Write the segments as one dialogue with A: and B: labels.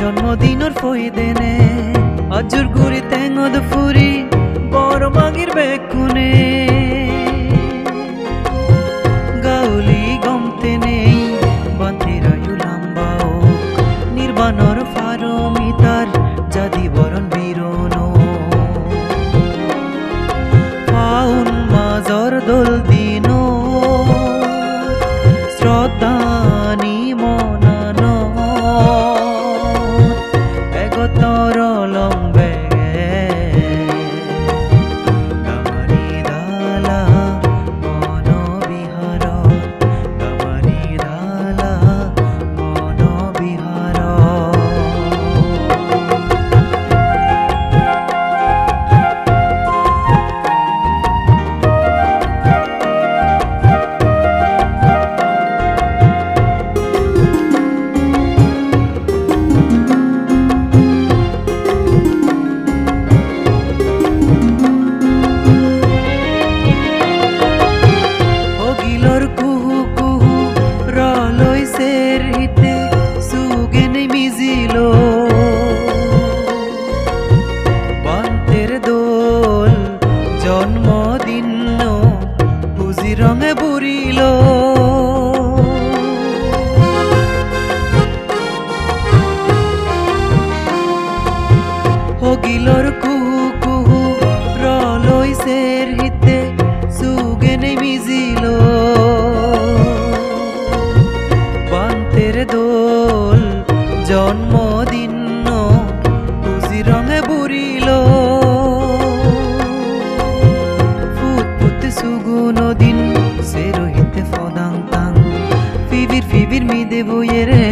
A: জন্মদিনৰ ফয়দেনে আজুৰ গুৰি টেঙত ফুৰি বৰ মাগিৰ বেকুনে গাউলি গমতেনে বান্তিরায়ু লাম্বাও নির্বাণর ফারমিতার জাদি বরণ বীরনো ফাউন মাজর দোল দিনো শ্রদ্ধানি মনানো এগতর লম্বে গামারি দালা মন বিহার গামারি দালা মন বিহার কুহু কুহু রলইছের হিতে সুগেনে মিজিলো বান্তের দোল জন্মদিন বুঝি রঙে বুড়িল হগিলর কুহু কুহু রলইছের হিতে সুগেনে মিজিলো দোল জন্মদিন বুঝি রঙে বুড়িল ফুটফুট সুগুন দিন সে রহিতে ফদাং তাং ফিবির ফিবির মিদে বইয়েরে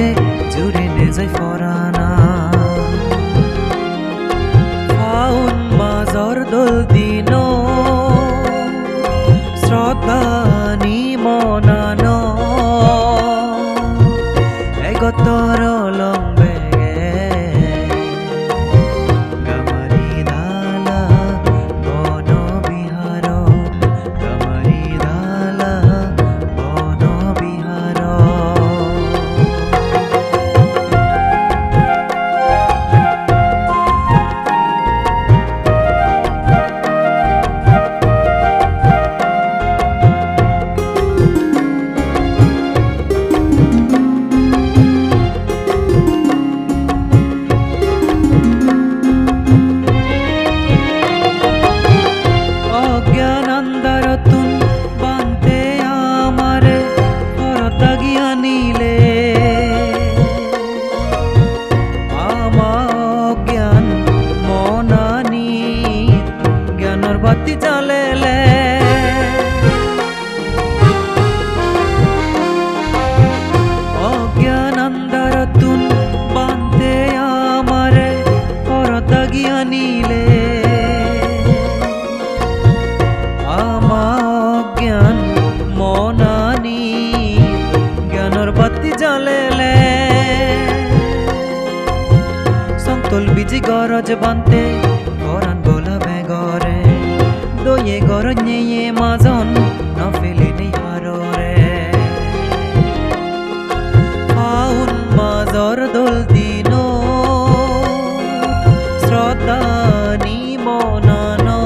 A: জুড়ে নে যায় ফরানা ফাউন মাজর দোল দিন শ্রদ্ধানি মনানো গতর লম্বে গামারি দালা বন বিহার গামারি দালা বন বিহার বাতি জ্বালেলে অজ্ঞান আন্ধার তুন বান্ধে আমারে পরতা গিয়া নিলে আমা অজ্ঞান মনানি জ্ঞানর বাতি জ্বালেলে সন্তল বিজি গরজ বান্তে গরান গোলা বেগরে দয়ে গরnye mazon নফেলে নেই হাররে ফাউন মাজর দোল দিন শ্রদ্ধানি মনানো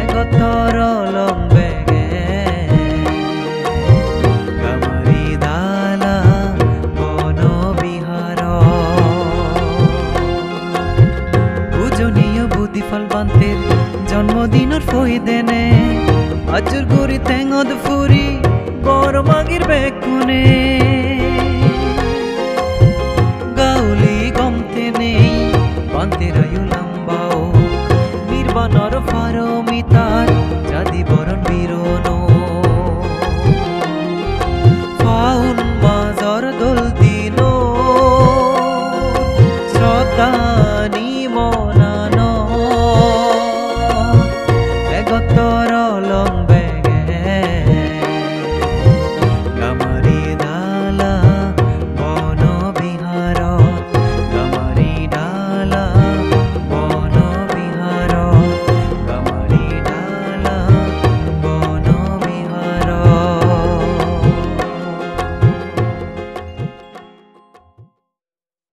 A: এগতর লম্বে গামারি দালা বন বিহার পূজনীয় বুদ্ধিফল বান্তের জন্মদিনের ফয়দেনে আজুর গুরি টেঙত ফুরি বড় মাগির বেকুনে